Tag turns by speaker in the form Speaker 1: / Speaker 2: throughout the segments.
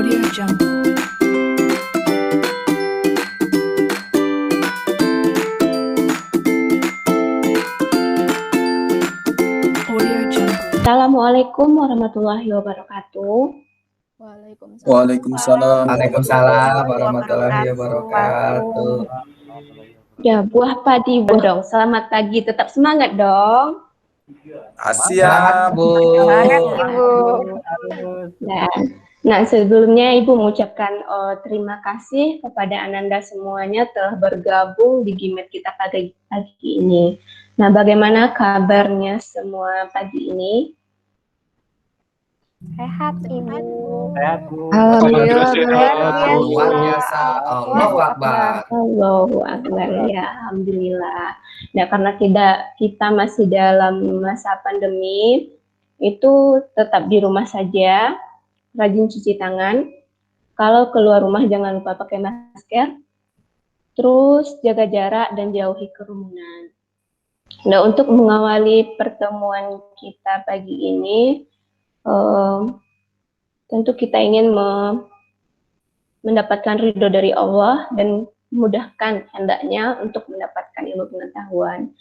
Speaker 1: Audio Jungle. Audio Jungle.
Speaker 2: Assalamualaikum warahmatullahi wabarakatuh.
Speaker 3: Waalaikumsalam.
Speaker 4: Waalaikumsalam warahmatullahi wabarakatuh.
Speaker 2: Ya, buah padi buah dong. Selamat pagi, tetap semangat dong.
Speaker 3: Siap, Bu.
Speaker 2: Semangat, Ibu. Nah, sebelumnya Ibu mengucapkan terima kasih kepada Ananda semuanya telah bergabung di Gimet kita pagi ini. Nah, bagaimana kabarnya semua pagi ini?
Speaker 5: Sehat, Ibu.
Speaker 4: Sehat, Bu.
Speaker 5: Alhamdulillah,
Speaker 4: Luar biasa. Allahu Akbar.
Speaker 2: Allahu Akbar, ya Alhamdulillah. Nah, karena kita masih dalam masa pandemi, itu tetap di rumah saja, rajin cuci tangan. Kalau keluar rumah jangan lupa pakai masker, terus jaga jarak dan jauhi kerumunan. Nah, untuk mengawali pertemuan kita pagi ini, tentu kita ingin mendapatkan ridho dari Allah dan memudahkan hendaknya untuk mendapatkan ilmu pengetahuan.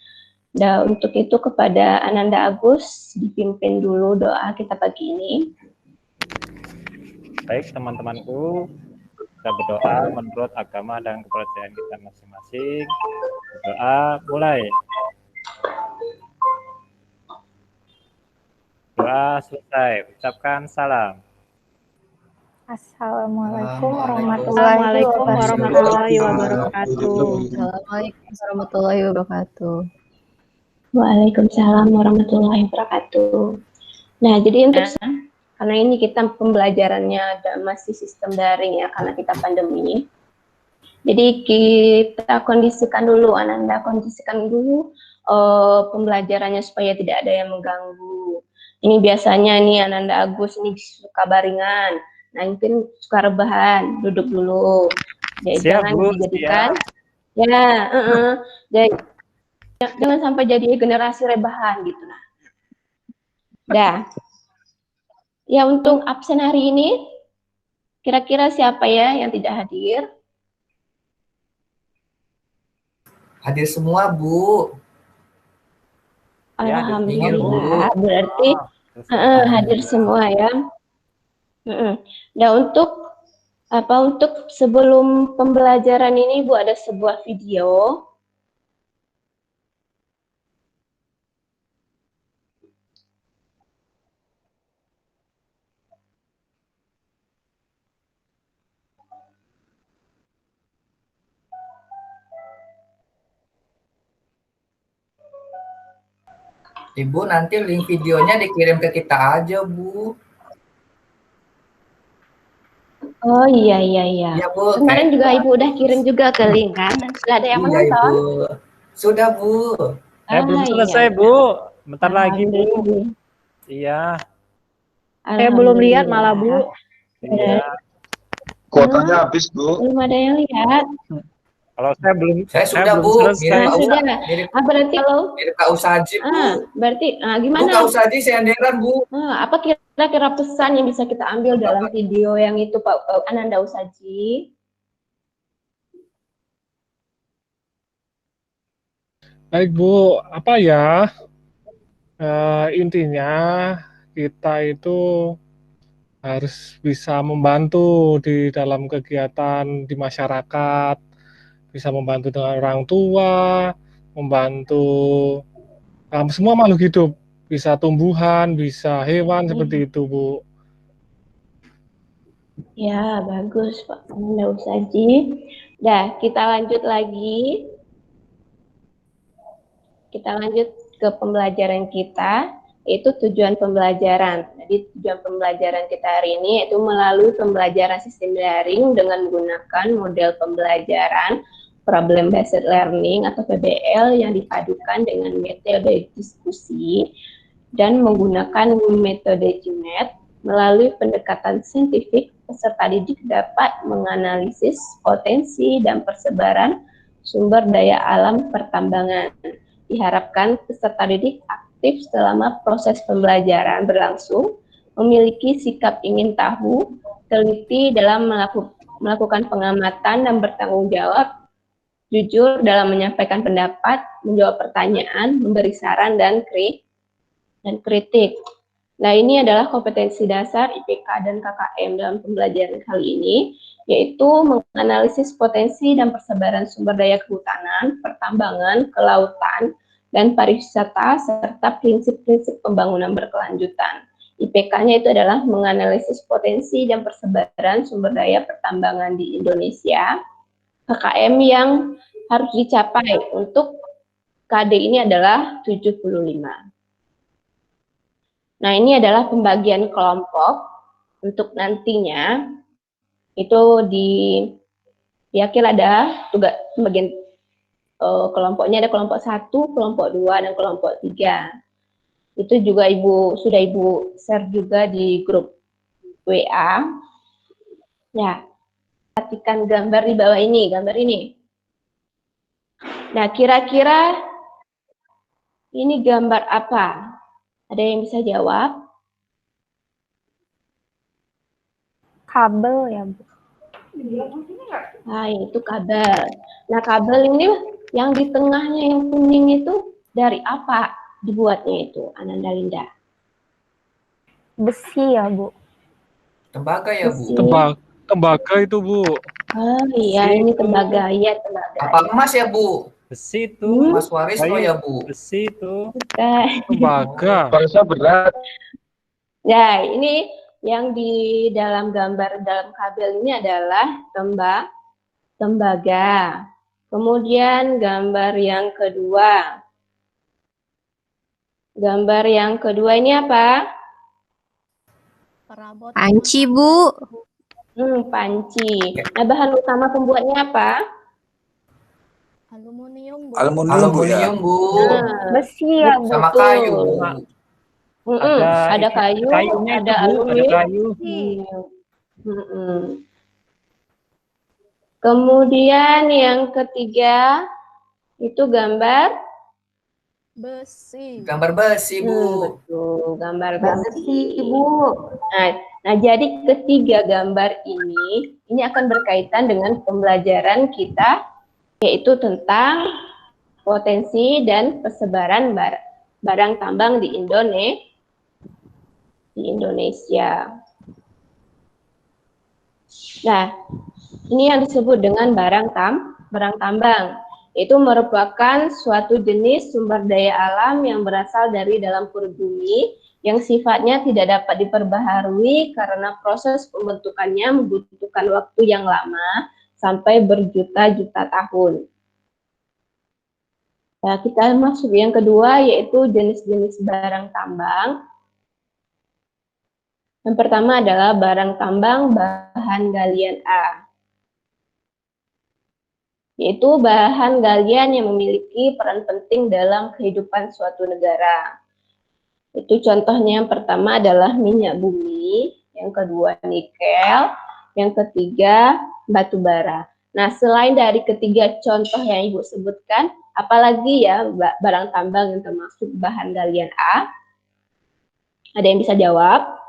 Speaker 2: Dan untuk itu kepada Ananda Agus dipimpin dulu doa kita pagi ini.
Speaker 6: Baik teman-temanku, kita berdoa menurut agama dan kepercayaan kita masing-masing. Doa mulai. Doa selesai, ucapkan salam.
Speaker 5: Assalamualaikum warahmatullahi wabarakatuh.
Speaker 7: Assalamualaikum warahmatullahi wabarakatuh.
Speaker 2: Waalaikumsalam warahmatullahi wabarakatuh. Nah, jadi untuk karena ini kita pembelajarannya masih sistem daring ya, karena kita pandemi. Jadi kita kondisikan dulu, Ananda kondisikan dulu pembelajarannya supaya tidak ada yang mengganggu. Ini biasanya nih Ananda Agus ini suka baringan, nah mungkin suka rebahan, duduk dulu. Jadi jangan dijadikan, jangan sampai jadi generasi rebahan gitu nah. Dah. Ya untuk absen hari ini, kira-kira siapa ya yang tidak hadir?
Speaker 4: Hadir semua, Bu.
Speaker 2: Alhamdulillah, berarti hadir semua ya. Nah untuk sebelum pembelajaran ini Bu ada sebuah video.
Speaker 4: Ibu nanti link videonya dikirim ke kita aja, Bu.
Speaker 2: Oh iya.
Speaker 4: Ya, Bu.
Speaker 2: Kemarin juga Ibu udah kirim juga ke link kan? Sudah ada yang menonton?
Speaker 4: Ibu. Sudah, Bu.
Speaker 6: Belum selesai,
Speaker 2: iya.
Speaker 6: Bu. Bentar lagi, Bu. Iya.
Speaker 5: Saya belum lihat malah, Bu.
Speaker 6: Iya.
Speaker 3: Kuotanya habis, Bu.
Speaker 2: Belum ada yang lihat.
Speaker 6: Kalau saya belum
Speaker 4: sudah, Bu.
Speaker 6: selesai.
Speaker 2: Sudah. Berarti kalau
Speaker 4: Mirip Kak Usaji, Bu.
Speaker 2: Berarti gimana?
Speaker 4: Bu, Kak Usaji senderan, Bu.
Speaker 2: Apa kira-kira pesan yang bisa kita ambil dalam video yang itu Pak Ananda Usaji?
Speaker 8: Baik Bu, apa ya intinya kita itu harus bisa membantu di dalam kegiatan di masyarakat, bisa membantu dengan orang tua, membantu semua makhluk hidup, bisa tumbuhan, bisa hewan seperti itu Bu.
Speaker 2: Ya bagus Pak Ananda Usaji. Dah kita lanjut lagi. Kita lanjut ke pembelajaran kita, yaitu tujuan pembelajaran. Jadi tujuan pembelajaran kita hari ini yaitu melalui pembelajaran sistem daring dengan menggunakan model pembelajaran problem based learning atau PBL yang dipadukan dengan metode diskusi dan menggunakan metode GMAT. Melalui pendekatan saintifik, peserta didik dapat menganalisis potensi dan persebaran sumber daya alam pertambangan. Diharapkan peserta didik aktif selama proses pembelajaran berlangsung, memiliki sikap ingin tahu, teliti dalam melakukan pengamatan dan bertanggung jawab, jujur dalam menyampaikan pendapat, menjawab pertanyaan, memberi saran dan kritik. Nah, ini adalah kompetensi dasar IPK dan KKM dalam pembelajaran kali ini, yaitu menganalisis potensi dan persebaran sumber daya kehutanan, pertambangan, kelautan, dan pariwisata, serta prinsip-prinsip pembangunan berkelanjutan. IPK-nya itu adalah menganalisis potensi dan persebaran sumber daya pertambangan di Indonesia. KKM yang harus dicapai untuk KD ini adalah 75. Nah, ini adalah pembagian kelompok untuk nantinya itu ada tugas pembagian kelompoknya, ada kelompok 1, kelompok 2, dan kelompok 3. Itu juga sudah Ibu share juga di grup WA. Ya, perhatikan gambar di bawah ini, gambar ini. Nah, kira-kira ini gambar apa? Ada yang bisa jawab?
Speaker 5: Kabel ya, Bu.
Speaker 2: Nah, itu kabel. Nah, kabel ini yang di tengahnya yang kuning itu dari apa dibuatnya itu, Ananda Linda?
Speaker 5: Besi ya, Bu.
Speaker 4: Tembaga ya, Bu?
Speaker 8: Tembaga itu, Bu.
Speaker 2: Oh iya, ini tembaga. Iya, tembaga.
Speaker 4: Apa emas ya, Bu?
Speaker 6: Besi itu.
Speaker 4: Mas Warisno ya, Bu?
Speaker 6: Besi itu.
Speaker 8: Tembaga.
Speaker 3: Harusnya berat.
Speaker 2: Ya, ini yang di dalam gambar dalam kabel ini adalah tembaga. Kemudian gambar yang kedua. Gambar yang kedua ini apa?
Speaker 7: Panci, Bu.
Speaker 2: Panci. Nah, bahan utama pembuatnya apa?
Speaker 7: Aluminium, Bu.
Speaker 4: Aluminium, Bu.
Speaker 2: Nah,
Speaker 5: Besi ya, Bu.
Speaker 4: Sama kayu, Bu.
Speaker 2: Ada kayu,
Speaker 6: kayunya
Speaker 2: ada
Speaker 6: itu, Bu, ada
Speaker 2: aluminium.
Speaker 6: kayu.
Speaker 2: Kemudian yang ketiga itu gambar
Speaker 7: Besi.
Speaker 4: Gambar besi, Bu.
Speaker 2: betul, gambar besi, Bu. Nah, jadi ketiga gambar ini akan berkaitan dengan pembelajaran kita, yaitu tentang potensi dan persebaran barang tambang di Indonesia. Nah, ini yang disebut dengan barang tambang. Itu merupakan suatu jenis sumber daya alam yang berasal dari dalam perut bumi yang sifatnya tidak dapat diperbaharui karena proses pembentukannya membutuhkan waktu yang lama sampai berjuta-juta tahun. Nah, kita masuk yang kedua, yaitu jenis-jenis barang tambang. Yang pertama adalah barang tambang bahan galian A, yaitu bahan galian yang memiliki peran penting dalam kehidupan suatu negara. Itu contohnya yang pertama adalah minyak bumi, yang kedua nikel, yang ketiga batu bara. Nah, selain dari ketiga contoh yang Ibu sebutkan, apalagi ya barang tambang yang termasuk bahan galian A? Ada yang bisa jawab?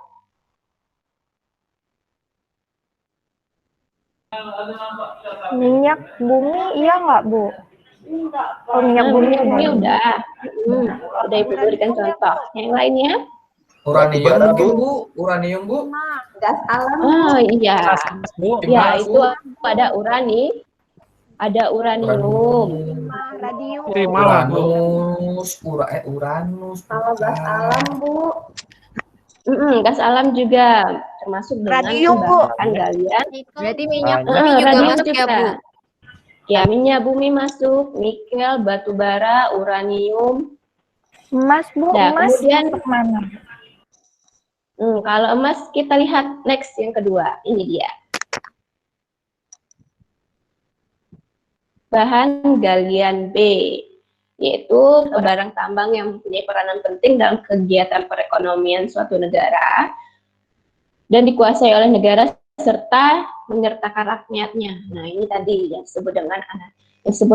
Speaker 5: Minyak bumi iya nggak, Bu? Oh, minyak bumi
Speaker 2: udah Ibu berikan contoh. Yang lainnya?
Speaker 4: Uranium mungkin, Bu. Uranium, Bu.
Speaker 2: Gas alam. Oh iya. Ya, itu ada ada uranium.
Speaker 5: radium.
Speaker 4: Uranus.
Speaker 2: Kalau gas alam, Bu. Gas alam juga termasuk dengan
Speaker 5: Radium, Bu.
Speaker 2: bahan galian.
Speaker 7: Berarti minyak bumi juga
Speaker 2: radium
Speaker 7: masuk ya, Bu?
Speaker 2: Ya, minyak bumi masuk, nikel, batu bara, uranium.
Speaker 5: Emas, Bu.
Speaker 2: Nah,
Speaker 5: Emas
Speaker 2: kemudian
Speaker 5: masuk mana?
Speaker 2: kalau emas kita lihat next yang kedua. Ini dia. Bahan galian B, yaitu barang tambang yang mempunyai peranan penting dalam kegiatan perekonomian suatu negara dan dikuasai oleh negara serta menyertakan rakyatnya. Nah, ini tadi yang disebut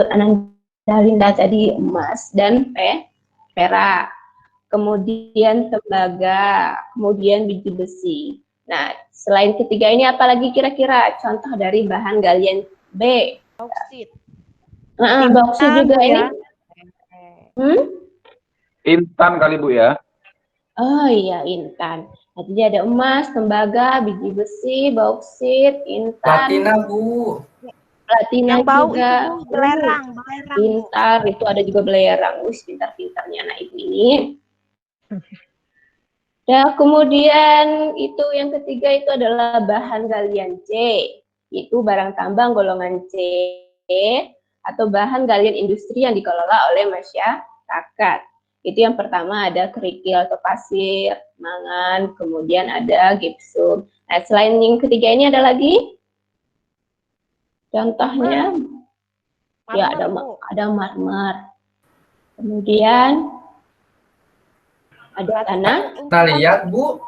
Speaker 2: Ananda Linda tadi, emas dan perak. Kemudian tembaga, kemudian biji besi. Nah, selain ketiga ini apalagi kira-kira contoh dari bahan galian B?
Speaker 5: Bauksit.
Speaker 2: Bauksit juga
Speaker 5: Bu,
Speaker 2: ini.
Speaker 5: ya.
Speaker 3: Intan kali Bu ya.
Speaker 2: Oh iya, intan. Nah, jadi ada emas, tembaga, biji besi, bauksit, intan,
Speaker 4: Platina, Bu.
Speaker 2: platina
Speaker 5: Yang bau
Speaker 2: juga.
Speaker 5: itu Bu, belerang, belerang. Bu.
Speaker 2: Pintar, itu ada juga belerang. Wih, pintar-pintarnya anak ibu ini. Nah, kemudian itu yang ketiga itu adalah bahan galian C, itu barang tambang golongan C, atau bahan galian industri yang dikelola oleh masyarakat. Itu yang pertama ada kerikil atau pasir, mangan, kemudian ada gipsum. Nah, selain yang ketiga ini ada lagi? Contohnya, ya ada marmer. Kemudian ada tanah.
Speaker 4: Kita lihat, Bu.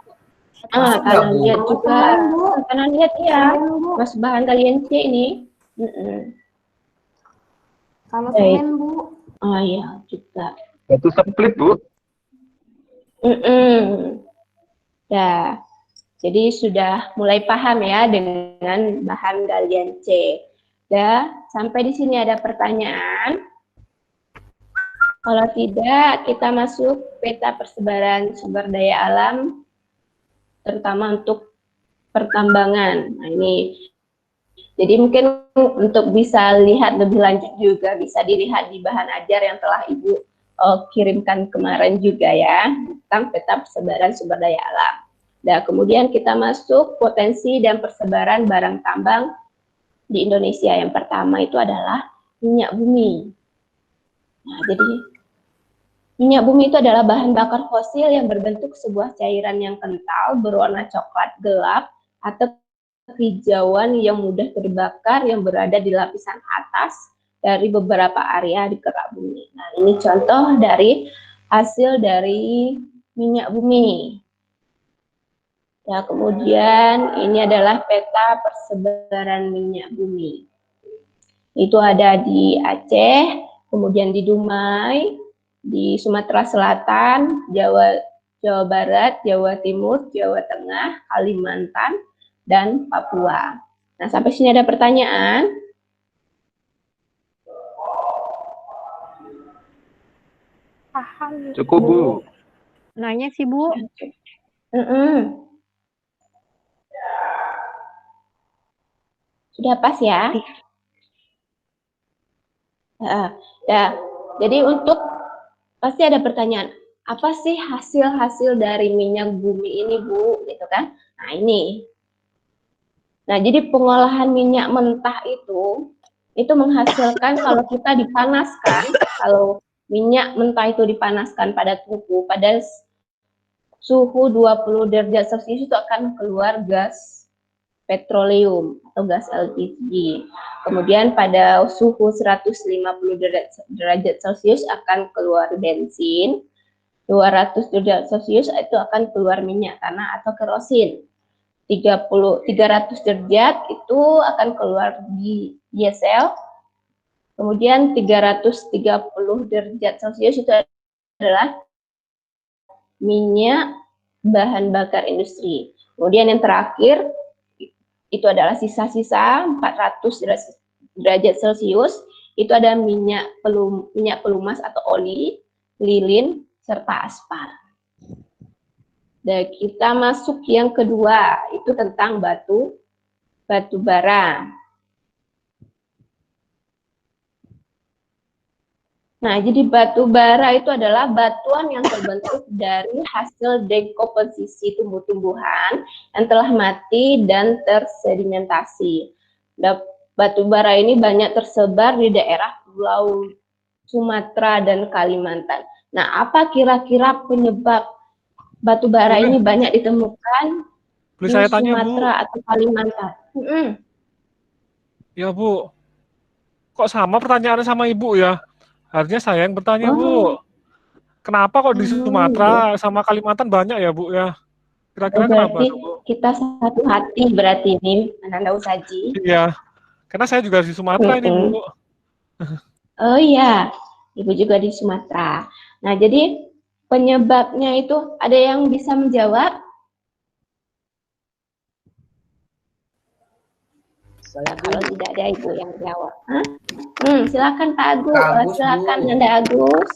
Speaker 2: Tanah liat juga. Tanah liat ya, mas bahan galian C ini.
Speaker 1: Kalau semen, Bu.
Speaker 2: Oh iya juga.
Speaker 3: Batu split Bu.
Speaker 2: Ya, jadi sudah mulai paham ya dengan bahan galian C. Ya, sampai di sini ada pertanyaan. Kalau tidak, kita masuk peta persebaran sumber daya alam, terutama untuk pertambangan. Nah, ini. Jadi mungkin untuk bisa lihat lebih lanjut juga, bisa dilihat di bahan ajar yang telah Ibu kirimkan kemarin juga ya, tentang peta persebaran sumber daya alam. Nah, kemudian kita masuk potensi dan persebaran barang tambang di Indonesia. Yang pertama itu adalah minyak bumi. Nah, jadi minyak bumi itu adalah bahan bakar fosil yang berbentuk sebuah cairan yang kental berwarna coklat gelap atau hijauan yang mudah terbakar yang berada di lapisan atas dari beberapa area di kerak bumi. Nah, ini contoh dari hasil dari minyak bumi. Ya, kemudian ini adalah peta persebaran minyak bumi. Itu ada di Aceh, kemudian di Dumai, di Sumatera Selatan, Jawa Barat, Jawa Timur, Jawa Tengah, Kalimantan, dan Papua. Nah, sampai sini ada pertanyaan?
Speaker 5: Paham.
Speaker 3: Cukup Bu.
Speaker 5: Nanya sih, Bu.
Speaker 2: Sudah pas ya? Ya. Jadi untuk pasti ada pertanyaan, apa sih hasil-hasil dari minyak bumi ini, Bu? Gitu kan? Nah, ini. Nah, jadi pengolahan minyak mentah itu menghasilkan kalau kita dipanaskan, kalau minyak mentah itu dipanaskan pada tungku, pada suhu 20 derajat Celcius itu akan keluar gas petroleum atau gas LPG. Kemudian pada suhu 150 derajat Celcius akan keluar bensin, 200 derajat Celcius itu akan keluar minyak tanah atau kerosin. 300 derajat itu akan keluar di diesel. Kemudian 330 derajat Celcius itu adalah minyak bahan bakar industri. Kemudian yang terakhir itu adalah sisa-sisa 400 derajat Celcius, itu ada minyak pelumas atau oli, lilin, serta aspal. Dan kita masuk yang kedua, itu tentang batu bara. Nah, jadi batu bara itu adalah batuan yang terbentuk dari hasil dekomposisi tumbuh-tumbuhan yang telah mati dan tersedimentasi. Dan batu bara ini banyak tersebar di daerah Pulau Sumatera dan Kalimantan. Nah, apa kira-kira penyebab batu bara ini banyak ditemukan di Sumatera atau Kalimantan?
Speaker 8: Ya, Bu. Kok sama pertanyaannya sama Ibu ya? Harusnya saya yang bertanya, Bu. Kenapa kok di Sumatera sama Kalimantan banyak ya, Bu ya? Kira-kira kenapa, Bu?
Speaker 2: Kita satu hati berarti ini, Ananda Usaji.
Speaker 8: Iya. Karena saya juga di Sumatera ini, Bu.
Speaker 2: Oh iya, Ibu juga di Sumatera. Nah, jadi penyebabnya itu ada yang bisa menjawab? Nah, kalau tidak ada Ibu yang jawab. Hah? Silakan Pak Agus.
Speaker 4: Kak Agus,
Speaker 2: Silakan
Speaker 4: Bu.
Speaker 2: Nanda Agus.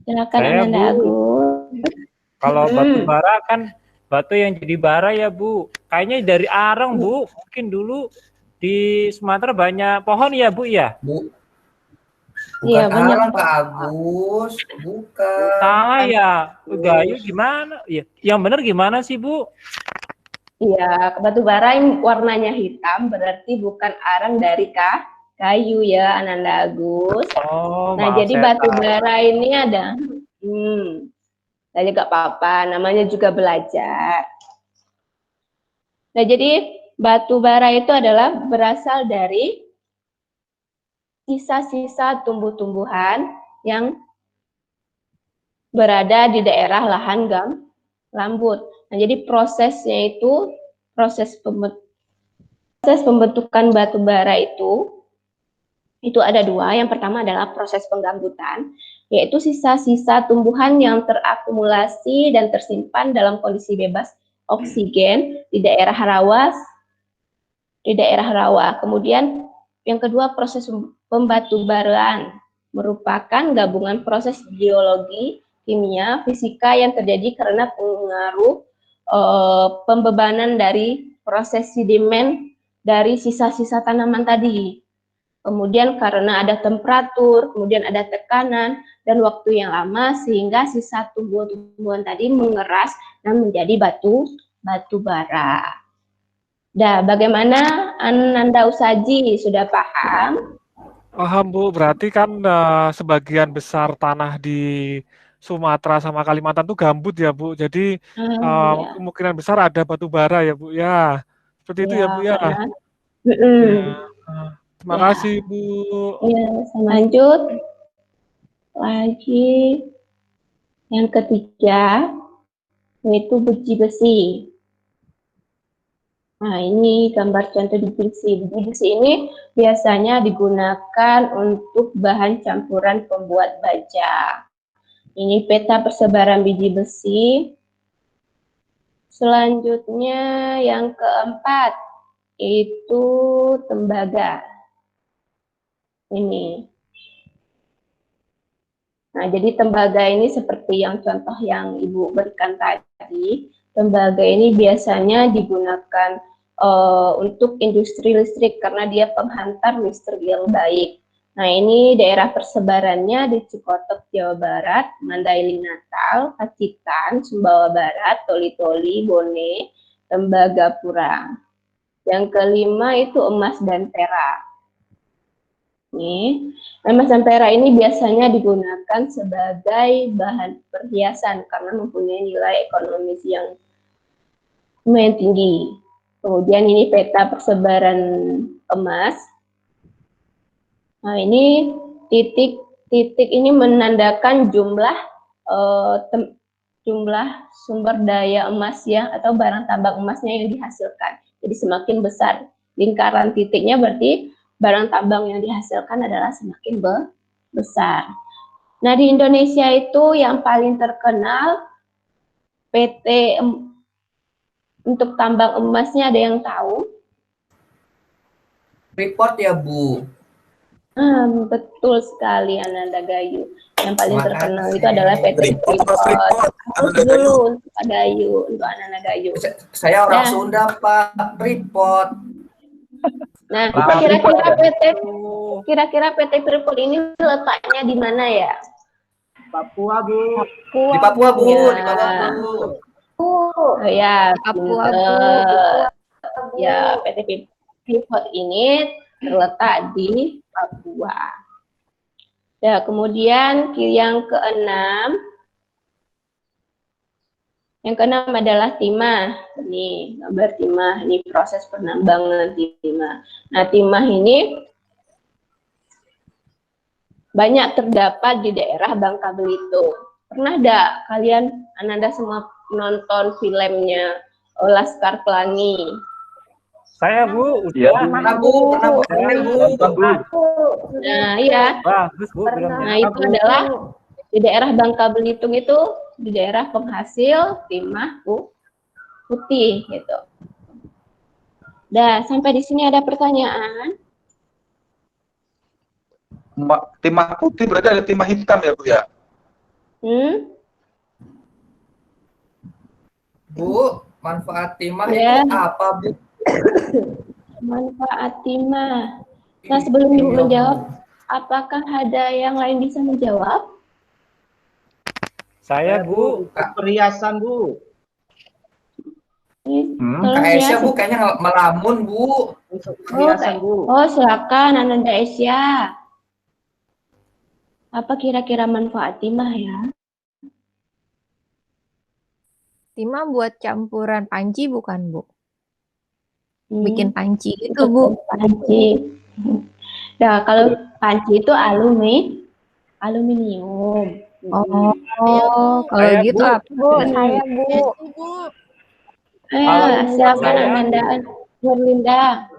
Speaker 2: Silakan
Speaker 6: Saya,
Speaker 2: Nanda
Speaker 6: Bu.
Speaker 2: Agus.
Speaker 6: Kalau batu bara kan batu yang jadi bara ya Bu. Kayaknya dari arang Bu. Mungkin dulu di Sumatera banyak pohon ya Bu ya.
Speaker 4: Bu.
Speaker 2: Iya,
Speaker 4: Bukan
Speaker 2: banyak
Speaker 4: arang Kak Agus, bukan.
Speaker 6: Salah ya. Gayo gimana? Ya, yang benar gimana sih Bu?
Speaker 2: Iya, batu bara yang warnanya hitam berarti bukan arang dari kayu ya, Ananda Agus.
Speaker 6: Oh,
Speaker 2: Nah,
Speaker 6: maaf,
Speaker 2: jadi
Speaker 6: saya
Speaker 2: batu
Speaker 6: salah.
Speaker 2: bara ini ada, jadi nggak apa-apa, namanya juga belajar. Nah, jadi batu bara itu adalah berasal dari sisa-sisa tumbuh-tumbuhan yang berada di daerah lahan gambut. Nah, jadi prosesnya itu, proses pembentukan batu bara itu ada dua. Yang pertama adalah proses penggambutan, yaitu sisa-sisa tumbuhan yang terakumulasi dan tersimpan dalam kondisi bebas oksigen di daerah rawa. Kemudian yang kedua proses pembatubaraan, merupakan gabungan proses geologi, kimia, fisika yang terjadi karena pengaruh pembebanan dari proses sedimen dari sisa-sisa tanaman tadi. Kemudian karena ada temperatur, kemudian ada tekanan dan waktu yang lama sehingga sisa tumbuhan tadi mengeras dan menjadi batu bara. Nah, bagaimana Ananda Usaji, sudah paham?
Speaker 8: Paham Bu, berarti kan sebagian besar tanah di Sumatera sama Kalimantan tuh gambut ya Bu. Jadi
Speaker 2: Ya.
Speaker 8: kemungkinan besar ada batu bara ya Bu ya. Seperti itu ya Bu ya. Terima kasih Bu.
Speaker 2: Ya, lanjut lagi yang ketiga, yaitu biji besi. Nah, ini gambar contoh biji besi. Biji besi ini biasanya digunakan untuk bahan campuran pembuat baja. Ini peta persebaran biji besi. Selanjutnya yang keempat, itu tembaga. Ini. Nah, jadi tembaga ini seperti yang contoh yang Ibu berikan tadi. Tembaga ini biasanya digunakan untuk industri listrik karena dia penghantar listrik yang baik. Nah, ini daerah persebarannya di Cikotok, Jawa Barat, Mandailing, Natal, Pacitan, Sumbawa Barat, Toli-Toli, Bone, Tembagapura. Yang kelima itu emas dan perak. Nih, emas dan perak ini biasanya digunakan sebagai bahan perhiasan karena mempunyai nilai ekonomis yang lumayan tinggi. Kemudian ini peta persebaran emas. Nah, ini titik ini menandakan jumlah sumber daya emas ya, atau barang tambang emasnya yang dihasilkan. Jadi semakin besar lingkaran titiknya berarti barang tambang yang dihasilkan adalah semakin besar. Nah, di Indonesia itu yang paling terkenal PT untuk tambang emasnya, ada yang tahu?
Speaker 4: Freeport ya Bu.
Speaker 2: Betul sekali Ananda Gayu. Yang paling
Speaker 4: Terima
Speaker 2: terkenal
Speaker 4: kasih.
Speaker 2: itu adalah PT Freeport. Harus dulu untuk Pak Gayu, untuk Ananda Gayu.
Speaker 4: Saya orang
Speaker 2: Nah.
Speaker 4: Sunda Pak, Freeport.
Speaker 2: Nah,
Speaker 3: Pak,
Speaker 2: kira-kira PT Freeport ini letaknya di mana ya?
Speaker 1: Papua, Bu.
Speaker 4: Di Papua Bu,
Speaker 2: Ya.
Speaker 4: di Papua Bu.
Speaker 2: Oh ya,
Speaker 7: Papua,
Speaker 2: pinter. Ya, PT Freeport ini terletak di Papua. Ya, kemudian yang keenam adalah timah. Ini gambar timah, ini proses penambangan timah. Nah, timah ini banyak terdapat di daerah Bangka Belitung. Pernah enggak kalian, Ananda semua nonton filmnya Laskar Pelangi?
Speaker 6: Saya Bu,
Speaker 3: Iya,
Speaker 6: udah.
Speaker 4: Pernah Bu,
Speaker 3: Nonton, Bu.
Speaker 2: Nah, iya.
Speaker 6: Bagus Bu.
Speaker 2: Nah, itu adalah di daerah Bangka Belitung itu, di daerah penghasil timah putih gitu. Dah, sampai di sini ada pertanyaan?
Speaker 3: Timah putih berarti ada timah hitam ya, Bu ya?
Speaker 4: Bu, manfaat timah
Speaker 2: Ya.
Speaker 4: itu apa, Bu?
Speaker 2: Manfaat timah. Nah, sebelum Ibu menjawab, apakah ada yang lain bisa menjawab?
Speaker 6: Saya, Bu.
Speaker 1: Untuk perhiasan, Bu.
Speaker 2: Tolong
Speaker 4: Kak Esya,
Speaker 2: ya.
Speaker 4: Bu, kayaknya melamun, Bu.
Speaker 1: Untuk perhiasan, Bu.
Speaker 2: Oh, silakan Ananda Esya. Apa kira-kira manfaat timah ya?
Speaker 7: Timah buat campuran panci bukan, Bu?
Speaker 2: Hmm,
Speaker 7: Bikin panci itu, Bu.
Speaker 2: panci. Nah, kalau panci itu aluminium.
Speaker 7: Oh, kalau
Speaker 6: Saya,
Speaker 7: gitu
Speaker 6: Bu.
Speaker 7: apa?
Speaker 5: Bu, saya Bu.
Speaker 6: Kalau
Speaker 2: Silakan
Speaker 6: saya-
Speaker 2: Ananda Nurlinda.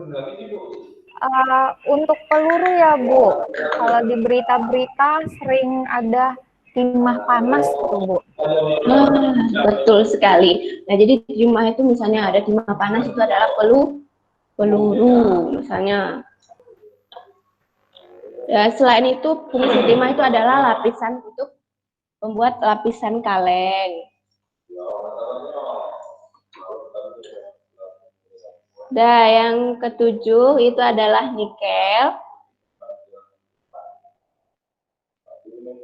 Speaker 5: Untuk peluru ya Bu. Kalau di berita-berita sering ada timah panas tuh Bu.
Speaker 2: Nah, betul sekali. Nah, jadi timah itu misalnya ada timah panas itu adalah peluru misalnya. Ya, selain itu fungsi timah itu adalah lapisan untuk membuat lapisan kaleng. Nah, yang ketujuh itu adalah nikel.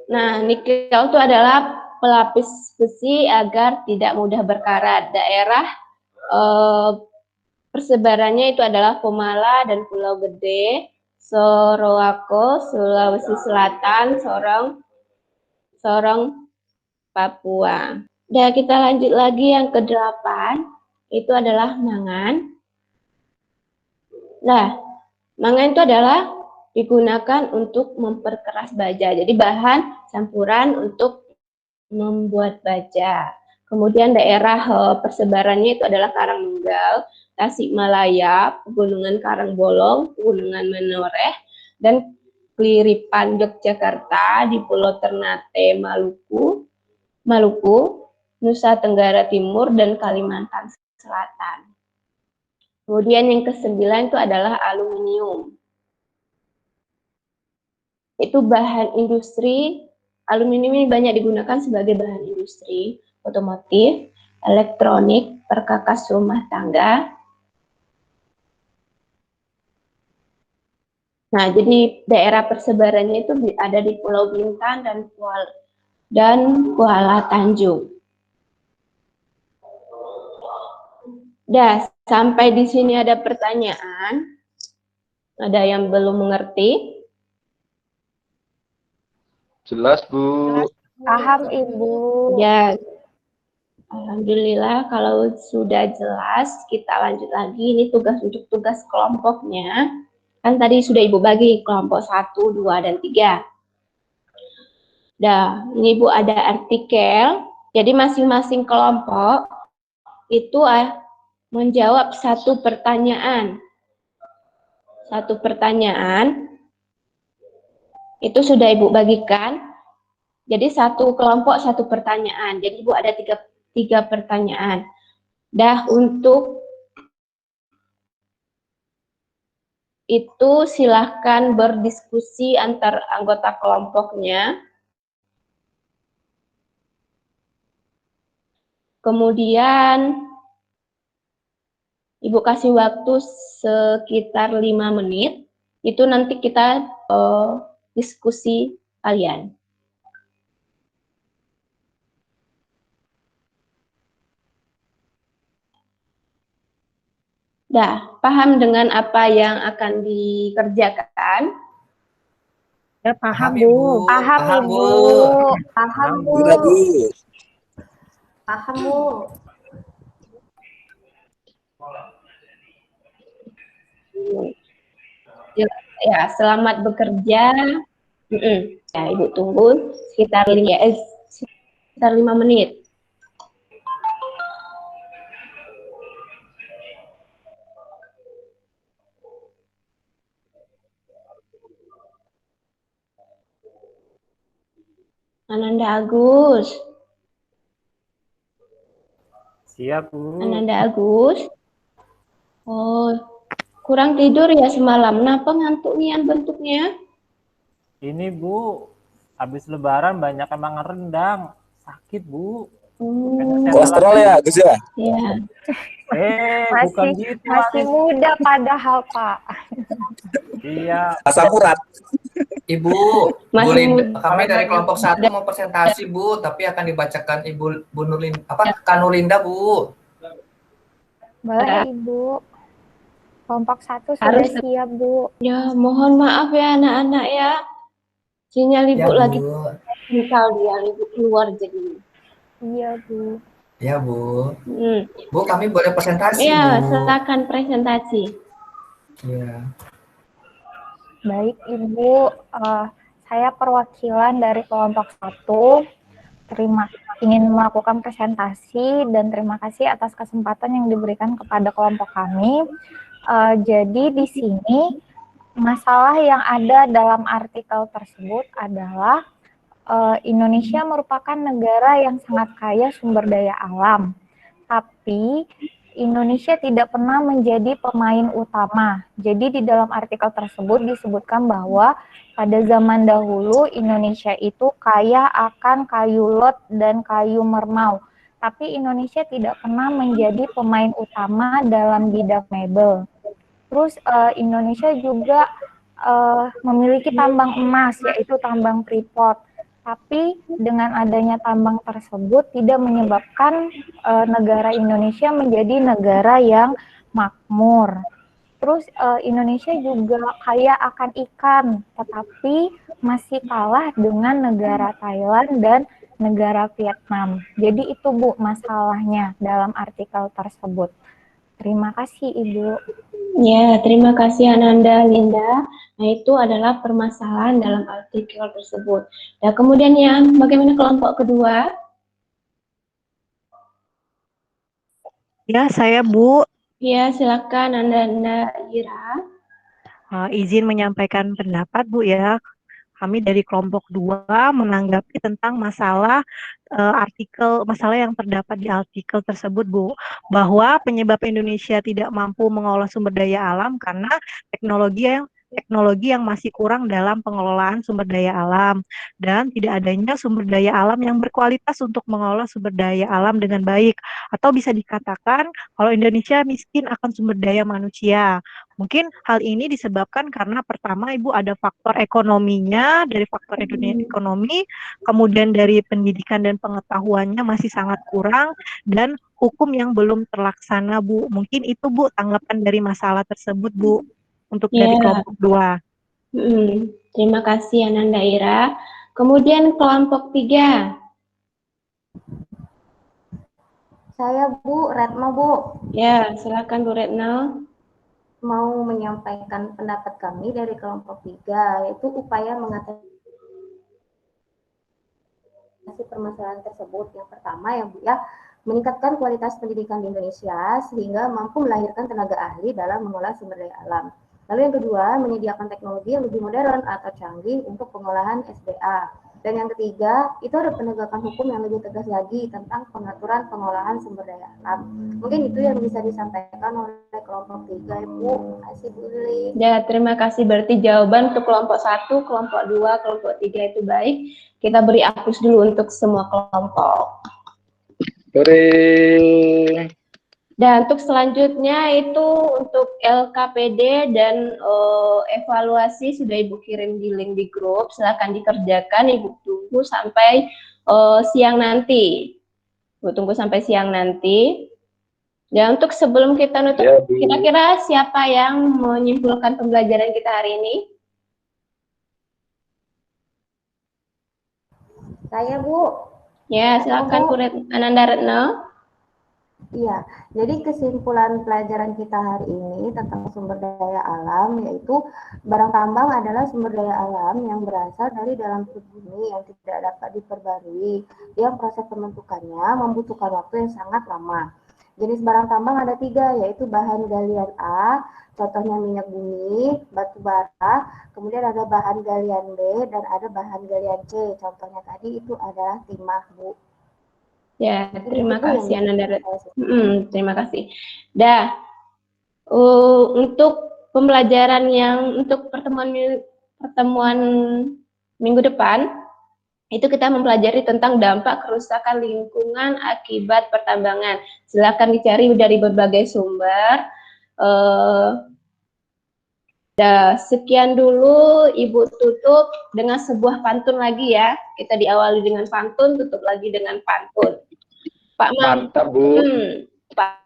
Speaker 2: Nah, nikel itu adalah pelapis besi agar tidak mudah berkarat. Daerah persebarannya itu adalah Pomala dan Pulau Gede, Sorowako, Sulawesi Selatan, Sorong, Papua. Dan kita lanjut lagi yang ke-8, itu adalah mangan. Nah, mangan itu adalah digunakan untuk memperkeras baja. Jadi bahan campuran untuk membuat baja. Kemudian daerah persebarannya itu adalah Karangmenggal, Tasikmalaya, Pegunungan Karangbolong, Pegunungan Menoreh, dan Keliripan Yogyakarta, di Pulau Ternate, Maluku, Nusa Tenggara Timur, dan Kalimantan Selatan. Kemudian yang ke-9 itu adalah aluminium. Itu bahan industri. Aluminium ini banyak digunakan sebagai bahan industri, otomotif, elektronik, perkakas rumah tangga. Nah, jadi daerah persebarannya itu ada di Pulau Bintan dan Kuala Tanjung. Dah, sampai di sini ada pertanyaan. Ada yang belum mengerti?
Speaker 3: Jelas, Bu.
Speaker 5: Paham Ibu.
Speaker 2: Ya, alhamdulillah kalau sudah jelas, kita lanjut lagi. Ini untuk tugas kelompoknya. Kan tadi sudah Ibu bagi kelompok 1, 2, dan 3. Nah, ini Ibu ada artikel. Jadi masing-masing kelompok itu menjawab satu pertanyaan. Satu pertanyaan itu sudah Ibu bagikan. Jadi satu kelompok satu pertanyaan. Jadi Ibu ada tiga pertanyaan. Dah, untuk itu silahkan berdiskusi antar anggota kelompoknya. Kemudian Ibu kasih waktu sekitar 5 menit. Itu nanti kita diskusi kalian. Dah, paham dengan apa yang akan dikerjakan?
Speaker 5: Ya paham
Speaker 4: Ibu.
Speaker 5: Bu. Paham
Speaker 4: Paham,
Speaker 5: Ibu.
Speaker 4: Bu.
Speaker 5: Paham Bu. Paham Bu.
Speaker 2: Ya, selamat bekerja. Ya, Ibu tunggu sekitar 5 menit. Ananda Agus.
Speaker 6: Siap, Bu.
Speaker 2: Ananda Agus. Oh, Kurang tidur ya semalam. Kenapa ngantuk nian bentuknya?
Speaker 6: Ini Bu, habis lebaran banyak emang rendang. Sakit Bu.
Speaker 9: Kolesterol ya, Gus ya?
Speaker 2: Ya.
Speaker 6: Bukan gitu.
Speaker 5: Masih muda padahal, Pak.
Speaker 6: Iya.
Speaker 9: Asam urat.
Speaker 4: Ibu,
Speaker 2: Masih
Speaker 4: Bu Linda,
Speaker 2: muda.
Speaker 4: kami dari kelompok 1 mau presentasi Bu, tapi akan dibacakan Ibu Bu Nurlinda, Kanulinda Bu.
Speaker 5: Boleh, Ibu. Kelompok 1 sudah
Speaker 2: Harus-
Speaker 5: siap, Bu.
Speaker 2: Ya, mohon maaf ya anak-anak ya. Sinyal ibu
Speaker 4: Ya
Speaker 2: lagi
Speaker 4: Bu,
Speaker 2: misal dia ibu keluar jadi.
Speaker 5: Iya, Bu.
Speaker 4: ya Bu.
Speaker 2: Hmm.
Speaker 4: Bu, kami boleh presentasi
Speaker 2: Ya,
Speaker 4: Bu.
Speaker 2: silakan presentasi.
Speaker 4: Ya.
Speaker 5: Baik, Ibu. Saya perwakilan dari kelompok 1. Ingin melakukan presentasi dan terima kasih atas kesempatan yang diberikan kepada kelompok kami. Jadi di sini masalah yang ada dalam artikel tersebut adalah Indonesia merupakan negara yang sangat kaya sumber daya alam, tapi Indonesia tidak pernah menjadi pemain utama. Jadi di dalam artikel tersebut disebutkan bahwa pada zaman dahulu Indonesia itu kaya akan kayu lot dan kayu mermau. Tapi Indonesia tidak pernah menjadi pemain utama dalam bidang mebel. Terus Indonesia juga memiliki tambang emas, yaitu tambang Freeport. Tapi dengan adanya tambang tersebut tidak menyebabkan negara Indonesia menjadi negara yang makmur. Terus Indonesia juga kaya akan ikan, tetapi masih kalah dengan negara Thailand dan negara Vietnam. Jadi itu Bu masalahnya dalam artikel tersebut. Terima kasih Ibu.
Speaker 2: Ya, terima kasih Ananda Linda. Nah, itu adalah permasalahan dalam artikel tersebut. Nah, kemudian yang bagaimana kelompok kedua?
Speaker 10: Ya, saya Bu.
Speaker 2: Ya, silakan Ananda Ira.
Speaker 10: Izin menyampaikan pendapat Bu ya. Kami dari kelompok 2 menanggapi tentang masalah masalah yang terdapat di artikel tersebut Bu, bahwa penyebab Indonesia tidak mampu mengolah sumber daya alam karena teknologi yang masih kurang dalam pengelolaan sumber daya alam dan tidak adanya sumber daya alam yang berkualitas untuk mengolah sumber daya alam dengan baik, atau bisa dikatakan kalau Indonesia miskin akan sumber daya manusia. Mungkin hal ini disebabkan karena pertama Ibu ada faktor ekonominya, dari faktor ekonomi, kemudian dari pendidikan dan pengetahuannya masih sangat kurang, dan hukum yang belum terlaksana Bu. Mungkin itu Bu tanggapan dari masalah tersebut Bu, untuk dari kelompok 2.
Speaker 2: Terima kasih Ananda Ira. Kemudian kelompok 3.
Speaker 11: Saya Bu Retno Bu.
Speaker 2: Ya, silakan Bu Retno.
Speaker 11: Mau menyampaikan pendapat kami dari kelompok 3, yaitu upaya mengatasi permasalahan tersebut. Yang pertama ya Bu ya, meningkatkan kualitas pendidikan di Indonesia sehingga mampu melahirkan tenaga ahli dalam mengolah sumber daya alam. Lalu yang kedua, menyediakan teknologi yang lebih modern atau canggih untuk pengolahan SDA. Dan yang ketiga, itu ada penegakan hukum yang lebih tegas lagi tentang pengaturan pengolahan sumber daya alam. Mungkin itu yang bisa disampaikan oleh kelompok 3, Ibu. Terima kasih, Bu Lili.
Speaker 2: Ya, terima kasih. Berarti jawaban untuk kelompok 1, kelompok 2, kelompok 3 itu baik. Kita beri aplaus dulu untuk semua kelompok. Dan untuk selanjutnya itu untuk LKPD dan evaluasi sudah Ibu kirim di link di grup. Silakan dikerjakan, Ibu tunggu sampai siang nanti. Ibu tunggu sampai siang nanti. Dan untuk sebelum kita nutup, kira-kira siapa yang menyimpulkan pembelajaran kita hari ini?
Speaker 11: Saya Bu.
Speaker 2: Ya, silakan Bu Ananda Retno.
Speaker 11: Iya, jadi kesimpulan pelajaran kita hari ini tentang sumber daya alam yaitu barang tambang adalah sumber daya alam yang berasal dari dalam perut bumi yang tidak dapat diperbarui, yang proses pembentukannya membutuhkan waktu yang sangat lama. Jenis barang tambang ada 3, yaitu bahan galian A, contohnya minyak bumi, batu bara, kemudian ada bahan galian B, dan ada bahan galian C, contohnya tadi itu adalah timah, Bu.
Speaker 2: Ya, terima kasih Ananda Retno. Terima kasih. Untuk pembelajaran yang untuk pertemuan minggu depan itu kita mempelajari tentang dampak kerusakan lingkungan akibat pertambangan. Silakan dicari dari berbagai sumber. Sekian dulu, Ibu tutup dengan sebuah pantun lagi ya. Kita diawali dengan pantun, tutup lagi dengan pantun. Pak
Speaker 3: Mantap, Bu.
Speaker 2: Pak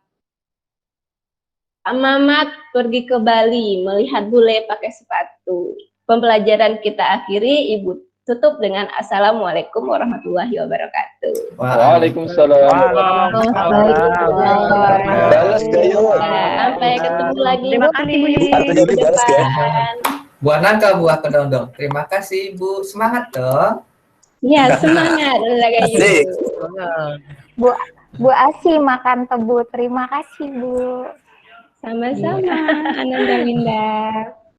Speaker 2: Mamat pergi ke Bali melihat bule pakai sepatu. Pembelajaran kita akhiri, Ibu tutup dengan Assalamualaikum warahmatullahi wabarakatuh.
Speaker 3: Waalaikumsalam. Balas gayo.
Speaker 2: Sampai ketemu lagi.
Speaker 10: Terima kasih, Bu Yuli.
Speaker 9: Artinya ini balas ya.
Speaker 4: Buah nangka, buah kedondong. Terima kasih, Bu. Semangat dong.
Speaker 2: Ya, semangat.
Speaker 9: Asik.
Speaker 5: Bu Asi makan tebu. Terima kasih, Bu.
Speaker 2: Sama-sama, Ananda Winda.